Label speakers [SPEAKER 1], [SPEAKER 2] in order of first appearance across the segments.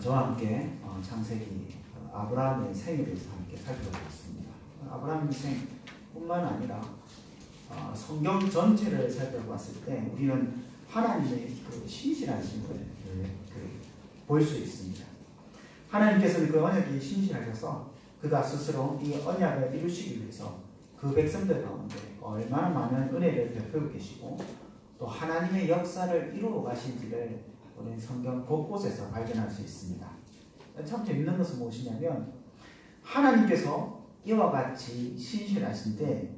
[SPEAKER 1] 저와 함께 창세기 아브라함의 생에 대해서 함께 살펴보겠습니다. 아브라함의 생뿐만 아니라 성경 전체를 살펴봤을 때 우리는 하나님의 그 신실하심을 볼 수 있습니다. 하나님께서는 그 언약이 신실하셔서 그가 스스로 이 언약을 이루시기 위해서 그 백성들 가운데 얼마나 많은 은혜를 베풀고 계시고 또 하나님의 역사를 이루어 가신지를 우리는 성경 곳곳에서 발견할 수 있습니다. 참 재밌는 것은 무엇이냐면 하나님께서 이와 같이 신실하신데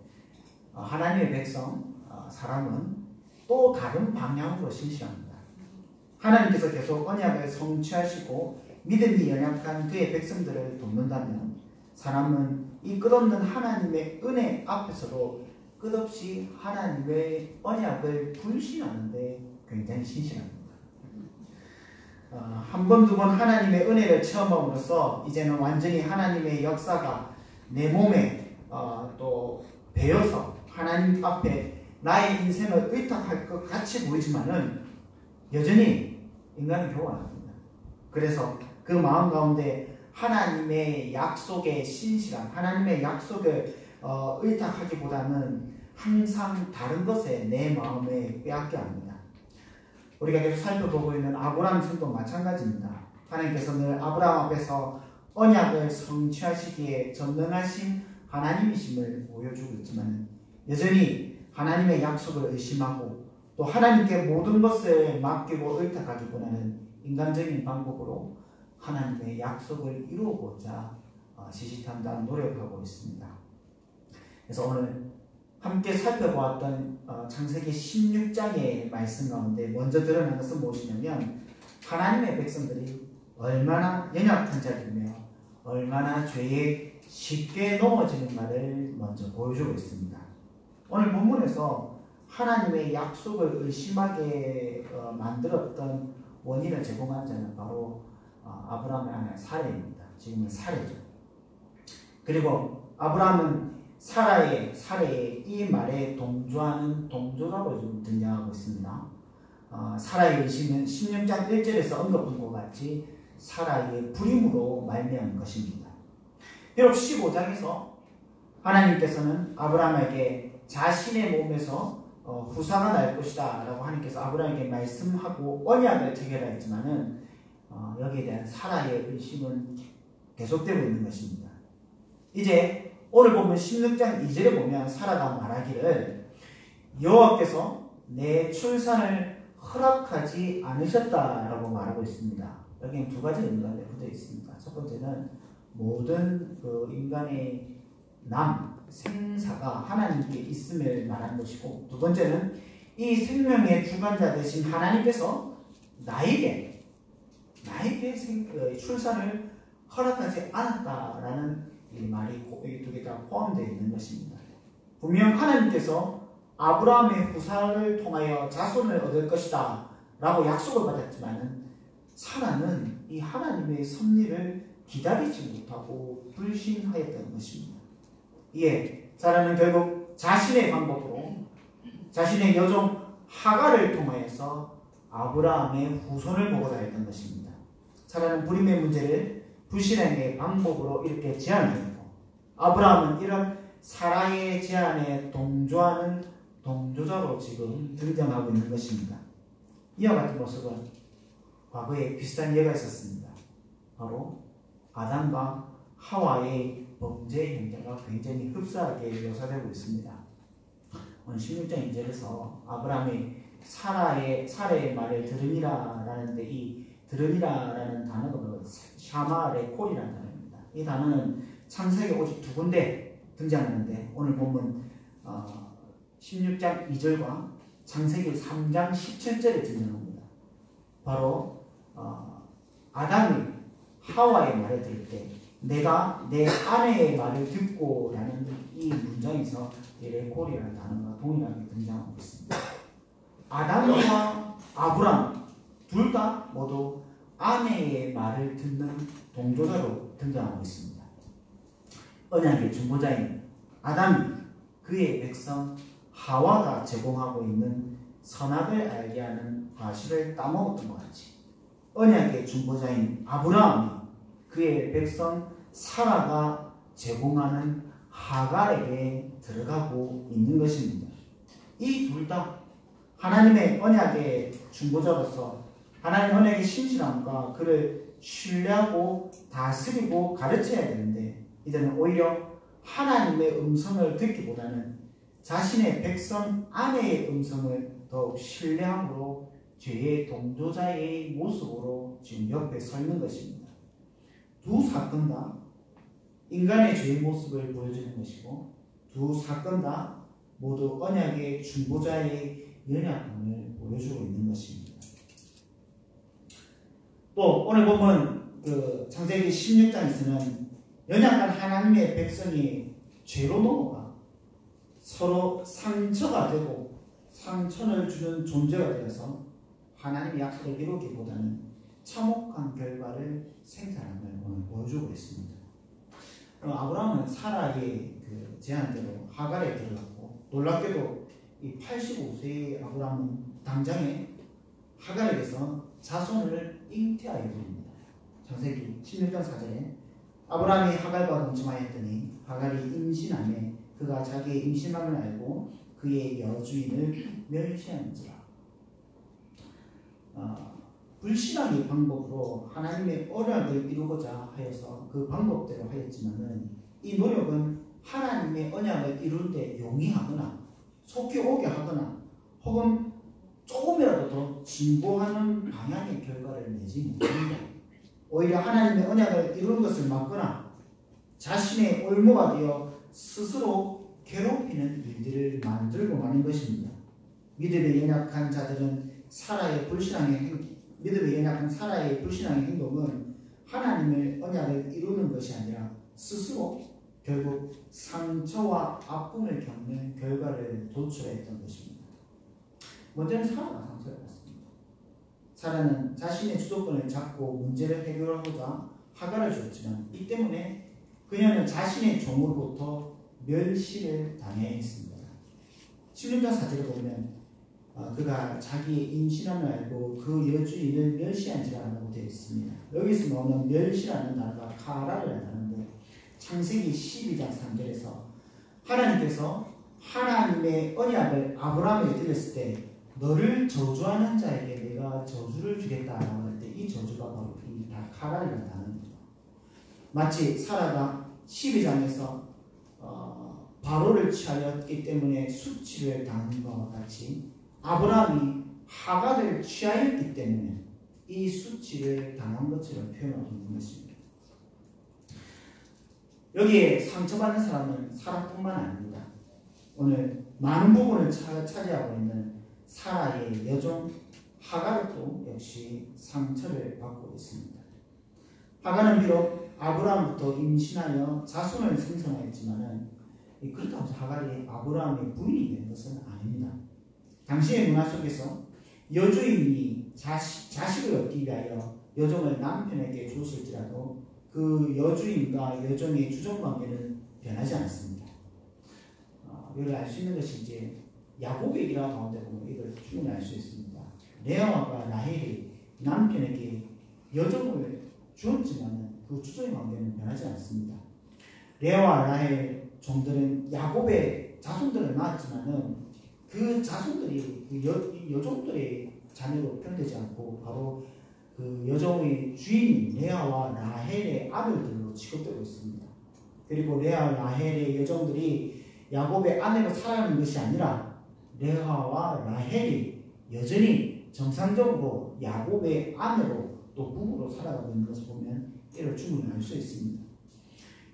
[SPEAKER 1] 하나님의 백성, 사람은 또 다른 방향으로 신실합니다. 하나님께서 계속 언약을 성취하시고 믿음이 연약한 그의 백성들을 돕는다면 사람은 이 끝없는 하나님의 은혜 앞에서도 끝없이 하나님의 언약을 불신하는데 굉장히 신실합니다. 한 번, 두 번 하나님의 은혜를 체험함으로써 이제는 완전히 하나님의 역사가 내 몸에 또 배어서 하나님 앞에 나의 인생을 의탁할 것 같이 보이지만은 여전히 인간은 교만합니다. 그래서 그 마음 가운데 하나님의 약속에 신실한 하나님의 약속을 의탁하기보다는 항상 다른 것에 내 마음에 빼앗겨 합니다. 우리가 계속 살펴보고 있는 아브라함 생도 마찬가지입니다. 하나님께서 늘 아브라함 앞에서 언약을 성취하시기에 전능하신 하나님이심을 보여주고 있지만 여전히 하나님의 약속을 의심하고 또 하나님께 모든 것을 맡기고 의탁하기보다는 인간적인 방법으로 하나님의 약속을 이루고자 시시탄탄 노력하고 있습니다. 그래서 오늘 함께 살펴보았던 창세기 16장의 말씀 가운데 먼저 드러난 것은 무엇이냐면 하나님의 백성들이 얼마나 연약한 자들이며 얼마나 죄에 쉽게 넘어지는가를 먼저 보여주고 있습니다. 오늘 본문에서 하나님의 약속을 의심하게 만들었던 원인을 제공한 자는 바로 아브라함의 아내 사레입니다. 지금은 사레죠. 그리고 아브라함은 사라의 이 말에 동조하는 동조라고 좀 등장하고 있습니다. 사라의 의심은 16장 1절에서 언급한 것 같이 사라의 불임으로 말미암은 것입니다. 비록 15장에서 하나님께서는 아브라함에게 자신의 몸에서 후사가 날 것이다 라고 하나님께서 아브라함에게 말씀하고 언약을 체결하였지만은 여기에 대한 사라의 의심은 계속되고 있는 것입니다. 이제 오늘 보면 16장 2절에 보면 사라가 말하기를 여호와께서 내 출산을 허락하지 않으셨다라고 말하고 있습니다. 여기는 두 가지 의미가 내포되어 있습니다. 첫 번째는 모든 그 인간의 생사가 하나님께 있음을 말하는 것이고 두 번째는 이 생명의 주관자 되신 하나님께서 나에게 출산을 허락하지 않았다라는 이 말이 이 두 개 다 포함되어 있는 것입니다. 분명 하나님께서 아브라함의 후사를 통하여 자손을 얻을 것이다 라고 약속을 받았지만 사라는 이 하나님의 섭리를 기다리지 못하고 불신하였던 것입니다. 이에 사라는 결국 자신의 방법으로 자신의 여종 하갈을 통하여서 아브라함의 후손을 보고자 했던 것입니다. 사라는 불임의 문제를 불신앙의 방법으로 이렇게 제안했고 아브라함은 이런 사라의 제안에 동조하는 동조자로 지금 등장하고 있는 것입니다. 이와 같은 모습은 과거에 비슷한 예가 있었습니다. 바로 아담과 하와의 범죄 행태가 굉장히 흡사하게 묘사되고 있습니다. 오늘 16장 2절에서 아브라함이 사라의 말을 들으니라 라는데 이 들으니라라는 단어가 샤마레콜이라는 단어입니다. 이 단어는 창세기 오직 두 군데 등장하는데 오늘 보면 16장 2절과 창세기 3장 17절에 등장합니다. 바로 아담이 하와의 말을 들을 때 내가 내 아내의 말을 듣고 라는 이 문장에서 이 레콜이라는 단어가 동일하게 등장하고 있습니다. 아담과 아브람 둘 다 모두 아내의 말을 듣는 동조자로 등장하고 있습니다. 언약의 중보자인 아담이 그의 백성 하와가 제공하고 있는 선악을 알게 하는 과실을 따먹었던 것 같이 언약의 중보자인 아브라함이 그의 백성 사라가 제공하는 하갈에게 들어가고 있는 것입니다. 이 둘 다 하나님의 언약의 중보자로서 하나님의 언약의 신실함과 그를 신뢰하고 다스리고 가르쳐야 되는데, 이들은 오히려 하나님의 음성을 듣기보다는 자신의 백성 아내의 음성을 더욱 신뢰함으로 죄의 동조자의 모습으로 지금 옆에 서 있는 것입니다. 두 사건 다 인간의 죄의 모습을 보여주는 것이고, 두 사건 다 모두 언약의 중보자의 연약함을 보여주고 있는 것입니다. 또 오늘 보면 그 창세기 16장에서는 연약한 하나님의 백성이 죄로 넘어가 서로 상처가 되고 상처를 주는 존재가 되어서 하나님의 약속을 이루기보다는 참혹한 결과를 생산함을 오늘 보여주고 있습니다. 아브라함은 사라의 그 제안대로 하갈에 들어갔고, 놀랍게도 이 85세의 아브라함은 당장에 하갈에게서 자손을 잉태하여 줍니다. 창세기 16장 4절에 아브라함이 하갈과 동침하였더니 하갈이 임신하매 그가 자기의 임신함을 알고 그의 여주인을 멸시한지라. 불신앙의 방법으로 하나님의 언약을 이루고자 하여서 그 방법대로 하였지만은 이 노력은 하나님의 언약을 이룰 때 용이하거나 속히 오게 하거나 혹은 조금이라도 더 진보하는 방향의 결과를 내지 못합니다. 오히려 하나님의 언약을 이루는 것을 막거나 자신의 올무가 되어 스스로 괴롭히는 일들을 만들고 마는 것입니다. 믿음에 연약한 자들은 믿음에 연약한 사라의 불신앙의 행동은 하나님의 언약을 이루는 것이 아니라 스스로 결국 상처와 아픔을 겪는 결과를 도출했던 것입니다. 먼저는 사라가 상처를 받습니다. 사라는 자신의 주도권을 잡고 문제를 해결하고자 하갈을 주었지만 이 때문에 그녀는 자신의 종으로부터 멸시를 당해야 했습니다. 16장 4절에 보면 그가 자기의 임신함을 알고 그 여주인을 멸시한지라고 되어 있습니다. 여기서 나오는 멸시라는 단어가 카라를 하는데, 창세기 12장 3절에서 하나님께서 하나님의 언약을 아브라함에게 드렸을 때 너를 저주하는 자에게 내가 저주를 주겠다라고 할 때 이 저주가 바로 이 카라라는 단어입니다. 마치 사라가 12장에서 바로를 취하였기 때문에 수치를 당한 것과 같이 아브라함이 하갈을 취하였기 때문에 이 수치를 당한 것처럼 표현하고 있는 것입니다. 여기에 상처받는 사람은 사라뿐만 아닙니다. 오늘 많은 부분을 차지하고 있는 사라의 여종 하갈도 역시 상처를 받고 있습니다. 하갈은 비록 아브라함부터 임신하여 자손을 생성하였지만은 그렇다고 해서 하갈이 아브라함의 부인이 된 것은 아닙니다. 당시의 문화 속에서 여주인이 자식을 얻기 위하여 여종을 남편에게 줬을지라도 그 여주인과 여종의 주종관계는 변하지 않습니다. 이걸 알 수 있는 것이 이제 야곱의 일화 가운데 보면 이걸 충분히 알 수 있습니다. 레아와 라헬이 남편에게 여종을 주었지만 그 주종의 관계는 변하지 않습니다. 레아와 라헬 종들은 야곱의 자손들을 낳았지만은 그 자손들이 그 여종들의 자녀로 표현되지 않고 바로 그 여종의 주인 레아와 라헬의 아들들로 취급되고 있습니다. 그리고 레아 라헬의 여종들이 야곱의 아내로 살아가는 것이 아니라 레아와 라헬이 여전히 정상적으로 야곱의 아내로 또 부부로 살아가고 있는 것을 보면 이를 충분히 알 수 있습니다.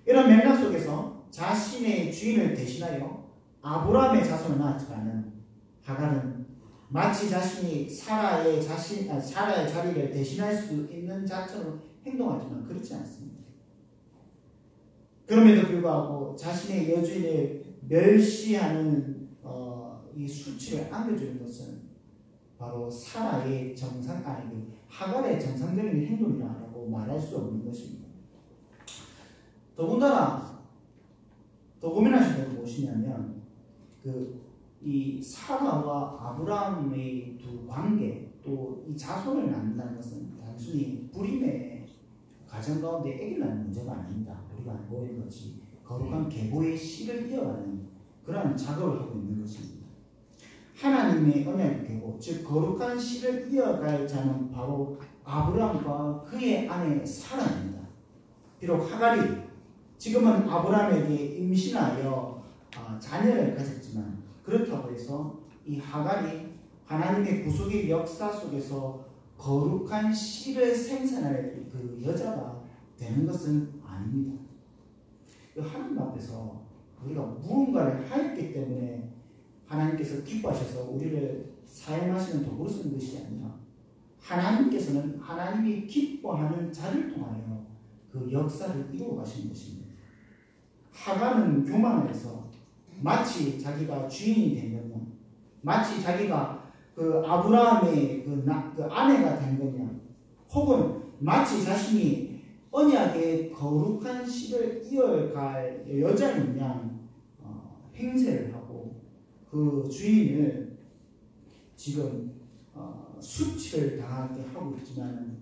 [SPEAKER 1] 이런 맥락 속에서 자신의 주인을 대신하여 아브라함의 자손을 낳았지만은 하갈은 마치 자신이 사라의 자리를 대신할 수 있는 자처럼 행동하지만 그렇지 않습니다. 그럼에도 불구하고 자신의 여주인을 멸시하는 이 수치를 안겨주는 것은 바로 사라의 하갈의 정상적인 행동이라고 말할 수 없는 것입니다. 더군다나 더 고민하시는 것은 무엇이냐면 이 사라와 아브라함의 두 관계, 또 이 자손을 낳는다는 것은 단순히 불임의 가정 가운데 아기를 낳는 문제가 아닙니다. 우리가 알고 있는 것이 거룩한 계보의 씨를 이어가는 그러한 작업을 하고 있는 것입니다. 하나님의 언약의 계보, 즉 거룩한 씨를 이어갈 자는 바로 아브라함과 그의 아내 사라입니다. 비록 하갈이 지금은 아브라함에게 임신하여 자녀를 가졌지만 그렇다고 해서 이 하갈이 하나님의 구속의 역사 속에서 거룩한 씨를 생산할 그 여자가 되는 것은 아닙니다. 하나님 앞에서 우리가 무언가를 하였기 때문에 하나님께서 기뻐하셔서 우리를 사용하시는 도구로 쓰는 것이 아니라 하나님께서는 하나님이 기뻐하는 자를 통하여 그 역사를 이루어 가시는 것입니다. 하갈은 교만해서 마치 자기가 주인이 된 거냐, 마치 자기가 그 아브라함의 그 아내가 된 거냐, 혹은 마치 자신이 언약의 거룩한 씨를 이어갈 여자인 양 행세를 하고 그 주인을 지금 수치를 당하게 하고 있지만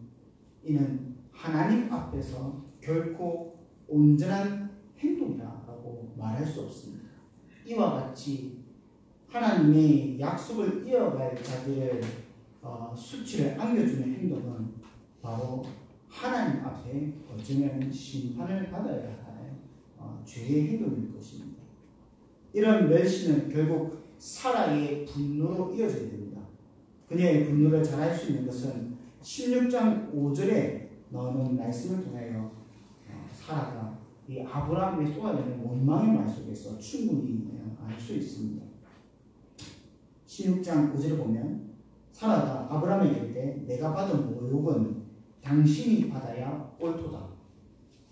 [SPEAKER 1] 이는 하나님 앞에서 결코 온전한 행동이라고 말할 수 없습니다. 이와 같이 하나님의 약속을 이어갈 자들을 수치를 안겨주는 행동은 바로 하나님 앞에 어쩌면 심판을 받아야 할 죄의 행동일 것입니다. 이런 멸시는 결국 사라의 분노로 이어져야 됩니다. 그녀의 분노를 잘할 수 있는 것은 16장 5절에 나오는 말씀을 통하여 사라가 이 아브라함에 쏟아내는 원망의 말 속에서 충분히 알 수 있습니다. 16장 5절을 보면 사라가 아브라함에게 이르되 내가 받은 모욕은 당신이 받아야 옳도다.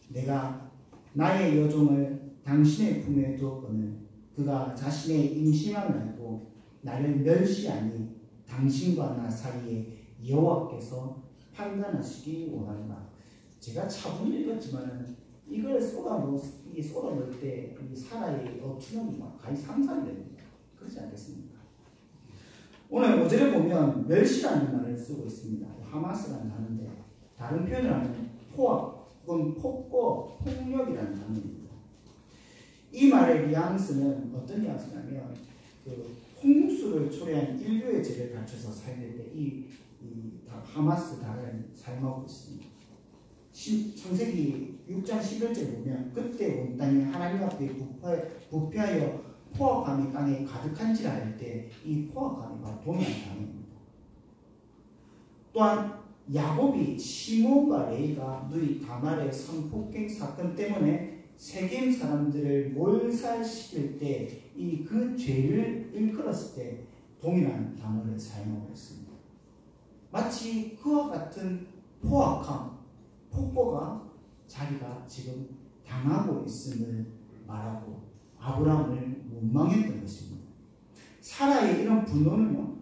[SPEAKER 1] 내가 나의 여종을 당신의 품에 두었거늘 그가 자신의 임신함을 알고 나를 멸시하니 당신과 나 사이에 여호와께서 판단하시기 원한다. 제가 차분히 읽었지만 이걸 쏟아놓을 때 이 사라의 억지는 가히 상상이 됩니다. 그렇지 않겠습니까? 오늘 5절에 보면 멸시라는 말을 쓰고 있습니다. 하마스라는 단어인데 다른 표현을 하면 포악 혹은 폭거, 폭력이라는 단어입니다. 이 말의 뉘앙스는 어떤 뉘앙스냐면 그 홍수를 초래한 인류의 죄를 갖춰서 살릴 때 이 하마스 단어를 사용하고 있습니다. 창세기 6장 11절에 보면 그때 온 땅이 하나님 앞에 부패하여 포악함이 땅에 가득한지라 할 때 이 포악함이 바로 동일한 단어입니다. 또한 야곱이 시몬과 레이가 누이 다말의 성폭행 사건 때문에 세겜 사람들을 몰살시킬 때 이 그 죄를 일컬었을 때 동일한 단어를 사용하고 있습니다. 마치 그와 같은 포악함, 폭거가 자기가 지금 당하고 있음을 말하고 아브라함을 원망했던 것입니다. 사라의 이런 분노는요,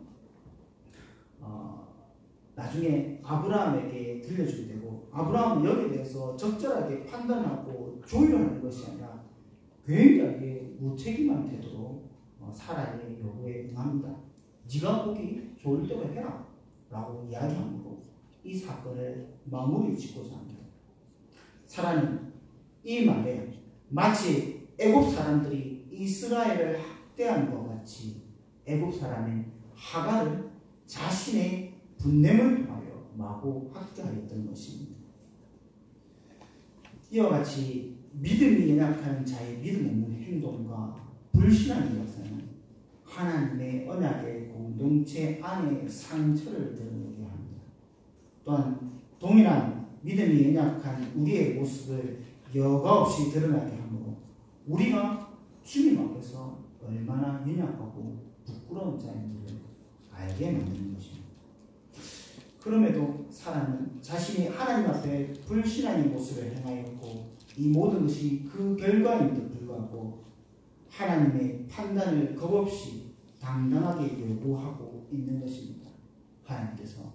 [SPEAKER 1] 나중에 아브라함에게 들려주게 되고 아브라함은 여기에 대해서 적절하게 판단하고 조율하는 것이 아니라 굉장히 무책임한 태도로 사라의 요구에 응합니다. 네가 보기 좋을 대로 해라 라고 이야기함으로 이 사건을 마무리 짓고자 합니다. 사라는 이 말에 마치 애굽 사람들이 이스라엘을 학대한 것 같이 애굽 사람인 하갈을 자신의 분냄을 통하여 마구 학대하였던 것입니다. 이와 같이 믿음이 연약한 자의 믿음 없는 행동과 불신앙의 역사는 하나님의 언약의 공동체 안에 상처를 드러내게 합니다. 또한 동일한 믿음이 연약한 우리의 모습을 여과 없이 드러나게 하므로 우리가 주님 앞에서 얼마나 연약하고 부끄러운 자인지를 알게 만드는 것입니다. 그럼에도 사람은 자신이 하나님 앞에 불신앙의 모습을 행하였고 이 모든 것이 그 결과임에도 불구하고 하나님의 판단을 겁없이 당당하게 요구하고 있는 것입니다. 하나님께서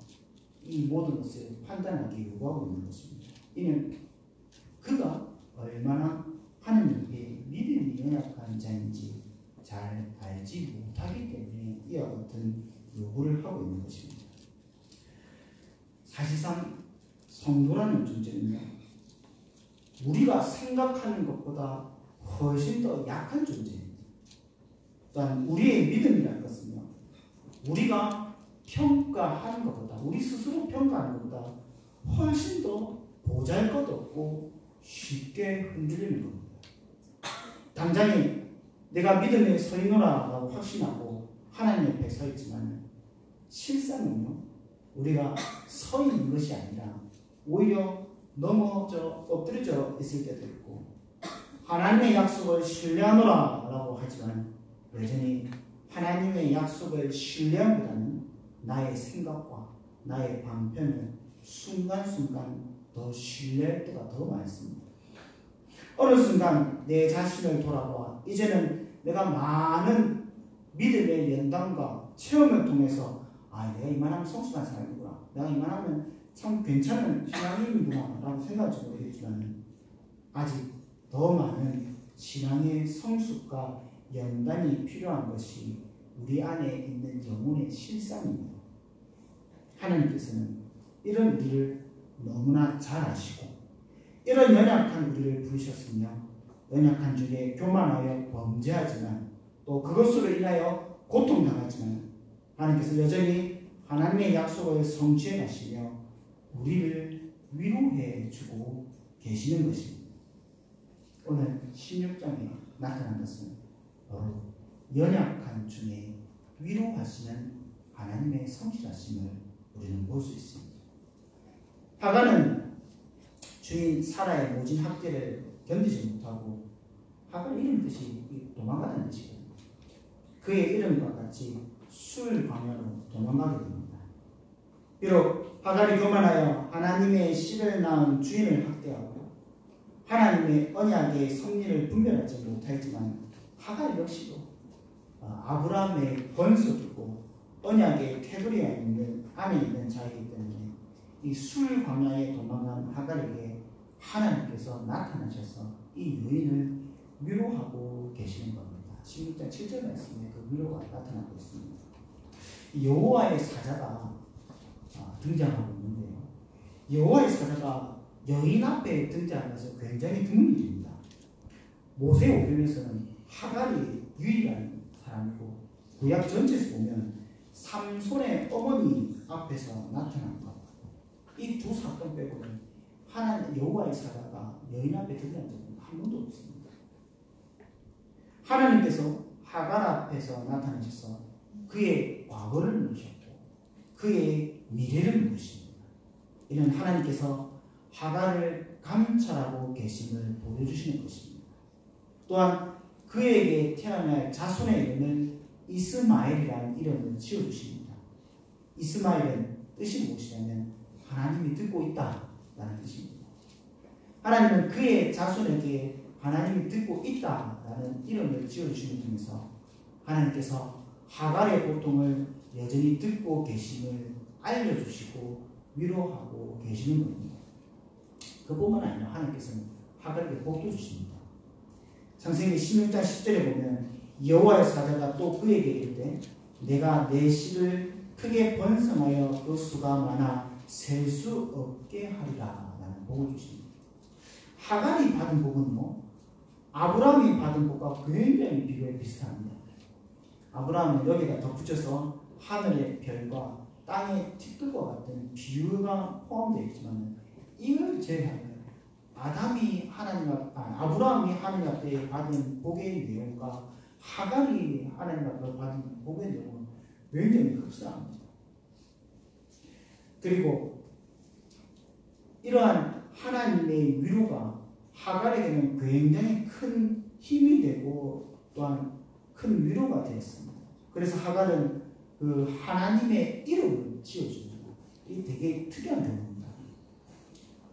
[SPEAKER 1] 이 모든 것을 판단하게 요구하고 있는 것입니다. 이는 그가 얼마나 하나님께 믿음이 연약한 자인지 잘 알지 못하기 때문에 이와 같은 요구를 하고 있는 것입니다. 사실상 성도라는 존재는요, 우리가 생각하는 것보다 훨씬 더 약한 존재입니다. 또한 우리의 믿음이라는 것은요, 우리가 평가하는 것보다, 우리 스스로 평가하는 것보다 훨씬 더 보잘것없고 쉽게 흔들리는 겁니다. 당장에 내가 믿음에 서 있노라라고 확신하고 하나님 옆에 서 있지만 실상은요, 우리가 서 있는 것이 아니라 오히려 넘어져 엎드려져 있을 때도 있고, 하나님의 약속을 신뢰하노라라고 하지만 여전히 하나님의 약속을 신뢰함보다는 나의 생각과 나의 방편을 순간순간 더 신뢰할 때가 더 많습니다. 어느 순간 내 자신을 돌아보아 이제는 내가 많은 믿음의 연단과 체험을 통해서 내가 이만하면 성숙한 사람이구나, 내가 이만하면 참 괜찮은 신앙인이구나 라고 생각할지 모르겠지만, 아직 더 많은 신앙의 성숙과 연단이 필요한 것이 우리 안에 있는 영혼의 실상입니다. 하나님께서는 이런 우리를 너무나 잘 아시고 이런 연약한 우리를 부르셨으며, 연약한 중에 교만하여 범죄하지만 또 그것으로 인하여 고통당하지만 하나님께서 여전히 하나님의 약속을 성취해 가시며 우리를 위로해 주고 계시는 것입니다. 오늘 16장에 나타난 것은 바로 연약한 중에 위로하시는 하나님의 성실하심을 우리는 볼 수 있습니다. 하간은 주인 사라의 모진 학대를 견디지 못하고, 하간 이름 뜻이 도망가는 뜻이거든요. 그의 이름과 같이 술 광야로 도망가게 됩니다. 비록 하갈이 교만하여 하나님의 씨를 낳은 주인을 학대하고 하나님의 언약의 섭리를 분별하지 못하였지만, 하갈 역시도 아브라함의 번속이고 언약의 테두리 안에 있는 자이기 때문에 이 술 광야에 도망간 하갈에게 하나님께서 나타나셔서 이 여인을 위로하고 계시는 겁니다. 16장 7절 말씀에 그 위로가 나타나고 있습니다. 여호와의 사자가 등장하고 있는데요, 여호와의 사자가 여인 앞에 등장하는 것은 굉장히 드문 일입니다. 모세오경에서는 하갈이 유일한 사람이고, 구약 전체에서 보면 삼손의 어머니 앞에서 나타난 것, 이 두 사건 빼고는 하나님 여호와의 사자가 여인 앞에 등장한 적은 한 번도 없습니다. 하나님께서 하갈 앞에서 나타나셔서 그의 과거를 물으셨고 그의 미래를 물으십니다. 이는 하나님께서 하갈을 감찰하고 계심을 보여주시는 것입니다. 또한 그에게 태어날 자손의 이름을 이스마엘이라는 이름을 지어주십니다. 이스마엘은 뜻이 무엇이냐면 하나님이 듣고 있다라는 뜻입니다. 하나님은 그의 자손에게 하나님이 듣고 있다라는 이름을 지어주시는 중에서 하나님께서 하갈의 고통을 여전히 듣고 계심을 알려주시고 위로하고 계시는 겁니다. 그뿐만 아니라 하나님께서는 하갈에게 복도 주십니다. 창세기 16장 10절에 보면 여호와의 사자가 또 그에게 이르되 내가 내 씨를 크게 번성하여 그 수가 많아 셀 수 없게 하리라 라는 복을 주십니다. 하갈이 받은 복은요, 아브라함이 받은 복과 굉장히 비교해 비슷합니다. 아브라함은 여기다 덧붙여서 하늘의 별과 땅의 티끌과 같은 비유가 포함되어 있지만, 이걸 제외하면 아브라함이 하나님 앞에 받은 복의 내용과 하갈이 하나님 앞에 받은 복의 내용은 굉장히 흡사합니다. 그리고 이러한 하나님의 위로가 하갈에게는 굉장히 큰 힘이 되고 또한 큰 위로가 되었습니다. 그래서 하갈은 그 하나님의 이름을 지어줍니다. 이게 되게 특이한 경우입니다.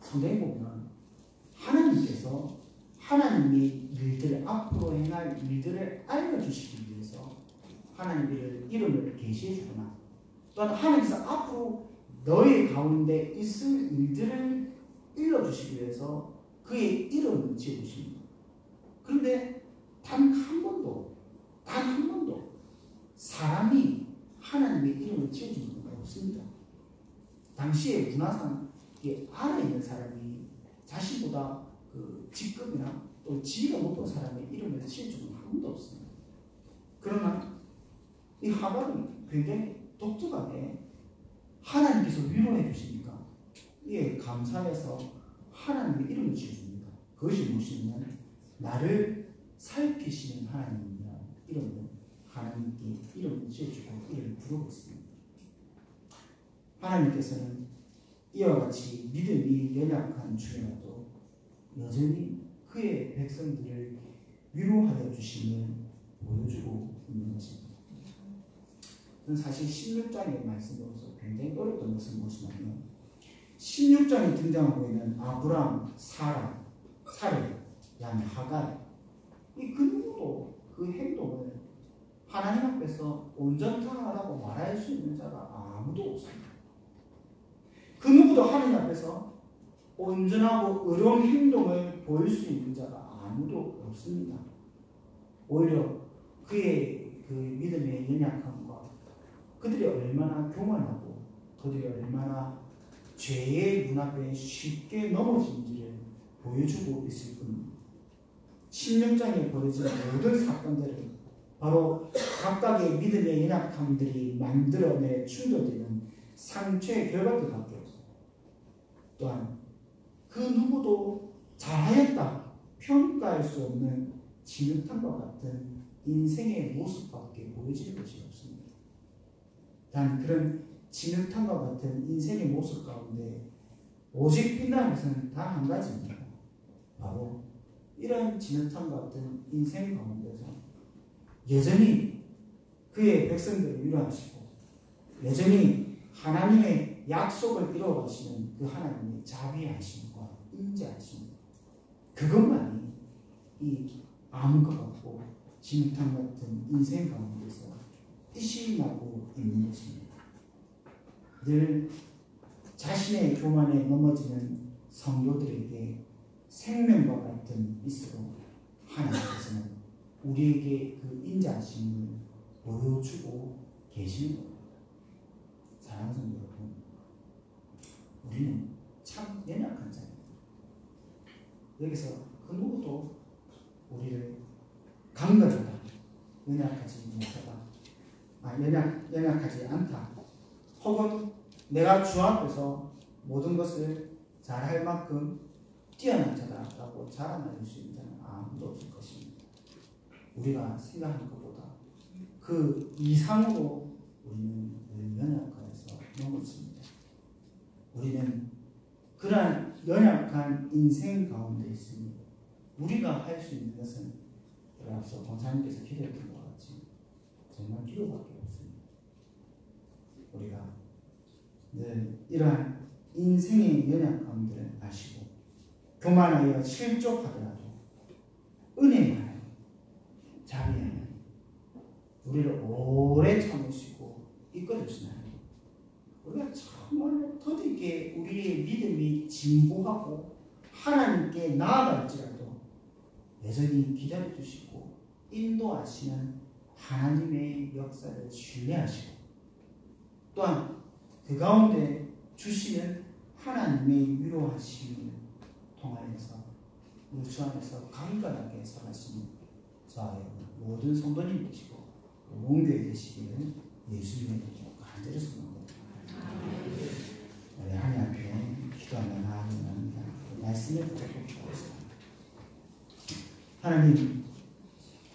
[SPEAKER 1] 성경에 보면 하나님께서 하나님이 일들을 앞으로 행할 일들을 알려주시기 위해서 하나님의 이름을 계시해 주거나, 또한 하나님께서 앞으로 너희 가운데 있을 일들을 일러주시기 위해서 그의 이름을 지어주십니다. 그런데 단 한 번도 사람이 하나님의 이름을 지어주는 건 없습니다. 당시의 문화상 아래 있는 사람이 자신보다 그 직급이나 또 지위가 높은 사람의 이름을 지을 줄은 아무도 없습니다. 그러나 이 하갈은 굉장히 독특하게 하나님께서 위로해 주시니까 이에 감사해서 하나님의 이름을 지어줍니다. 그것이 무엇이냐면 나를 살피시는 하나님이라는 이름을 하나님께 이름을 지어주고 이름을 부르고 있습니다. 하나님께서는 이와 같이 믿음이 연약한 중에라도 여전히 그의 백성들을 위로하여 주심을 보여주고 있는 것입니다. 사실 16장의 말씀으로서 굉장히 어렵던 것은 무엇이냐면 16장에 등장하고 있는 아브람, 사라, 야니 하갈 이 그 누구도 그 행동을 하나님 앞에서 온전하다고 말할 수 있는 자가 아무도 없습니다. 그 누구도 하나님 앞에서 온전하고 의로운 행동을 보일 수 있는 자가 아무도 없습니다. 오히려 그의 그 믿음의 연약함과 그들이 얼마나 교만하고 그들이 얼마나 죄의 눈앞에 쉽게 넘어진지를 보여주고 있을 뿐입니다. 16장에 벌어진 모든 사건들은 바로 각각의 믿음의 연약함들이 만들어내 충돌되는 상처의 결과들밖에 없습니다. 또한 그 누구도 잘하였다 평가할 수 없는 진흙탕과 같은 인생의 모습밖에 보여질 것이 없습니다. 단 그런 진흙탕과 같은 인생의 모습 가운데 오직 빛나는 것은 단 한 가지입니다. 바로 이런 진흙탕 같은 인생 가운데서 여전히 그의 백성들을 위로하시고 여전히 하나님의 약속을 이루어가시는 그 하나님의 자비하심과 인자하심 그것만이 이 암흑 같고 진흙탕 같은 인생 가운데서 뜻이 나고 있는 것입니다. 늘 자신의 교만에 넘어지는 성도들에게 생명과 같은 빛으로 하나님께서는 우리에게 그 인자하심을 보여주고 계시는 겁니다. 사랑하는 성도 여러분, 우리는 참 연약한 자입니다. 여기서 그 누구도 우리를 강건하다, 연약하지 못하다, 연약하지 않다, 혹은 내가 주 앞에서 모든 것을 잘할 만큼 뛰어난 자다라고 자랑할 수 있는 자는 아무도 없을 것입니다. 우리가 생각하는 것보다 그 이상으로 우리는 연약해서 넘어집니다. 우리는 그러한 연약한 인생 가운데 있으니 우리가 할 수 있는 것은 앞서 권사님께서 기도했던 것 같이 정말 기도밖에 없습니다. 우리가 늘 이러한 인생의 연약함들을 아시고 교만하여 실족하더라도 은혜하여 자비하여 우리를 오래 참으시고 이끌어주시나요? 우리가 정말로 더디게 우리의 믿음이 진보하고 하나님께 나아갈지라도 여전히 기다려주시고 인도하시는 하나님의 역사를 신뢰하시고 또한 그 가운데 주시는 하나님의 위로하심을 통하여서 우리 주 안에서 강건하게 살아가시는 저와 모든 성도님 되시고 몽교회 되시기를 예수님의 이름으로 간절히 소망합니다. 우리 하나님 앞에 기도하며 나아갑니다. 말씀을 붙잡고 기도하겠습니다. 하나님,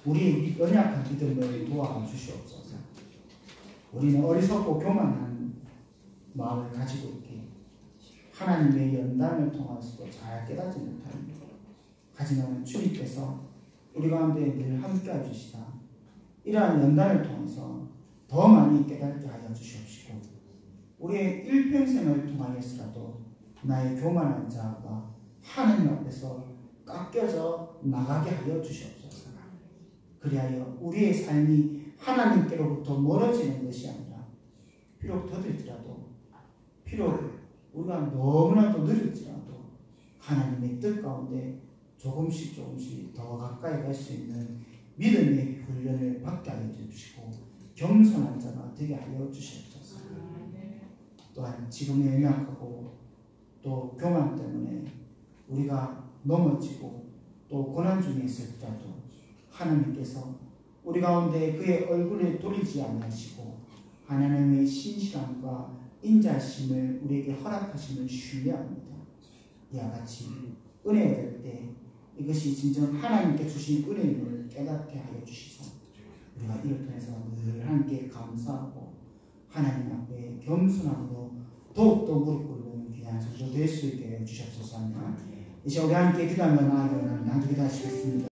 [SPEAKER 1] 우리 연약한 믿음을 도와주시옵소서. 우리는 어리석고 교만한 마음을 가지고 있기에 하나님의 연단을 통해서도 잘 깨닫지 못합니다. 하지만 주님께서 우리 가운데 늘 함께 해주시다 이러한 연단을 통해서 더 많이 깨닫게 하여 주시옵시고 우리의 일평생을 통하여서라도 나의 교만한 자가 하나님 앞에서 깎여져 나가게 하여 주시옵소서. 그리하여 우리의 삶이 하나님께로부터 멀어지는 것이 아니라 비록 더딜지라도 비록 우리가 너무나도 느릴지라도 하나님의 뜻 가운데 조금씩 더 가까이 갈 수 있는 믿음의 훈련을 받게 하여 주시고 겸손한 자가 되게 하여 주시옵소서. 또한 지금의 연약하고 또 교만 때문에 우리가 넘어지고 또 고난 중에 있을지라도 하나님께서 우리 가운데 그의 얼굴을 돌리지 않으시고 하나님의 신실함과 인자심을 우리에게 허락하심을 신뢰합니다. 이와 같이 은혜 얻을 때 이것이 진정 하나님께 주신 은혜임을 깨닫게 하여 주시소. 우리가 이를 통해서 늘 하나님께 감사하고 하나님 앞에 겸손함으로 더욱더 무릎 꿇는 귀한 성도 될 수 있게 해 주시옵소서 하며 이제 우리 함께 기도하며 나아가는 양주 기도하시겠습니다.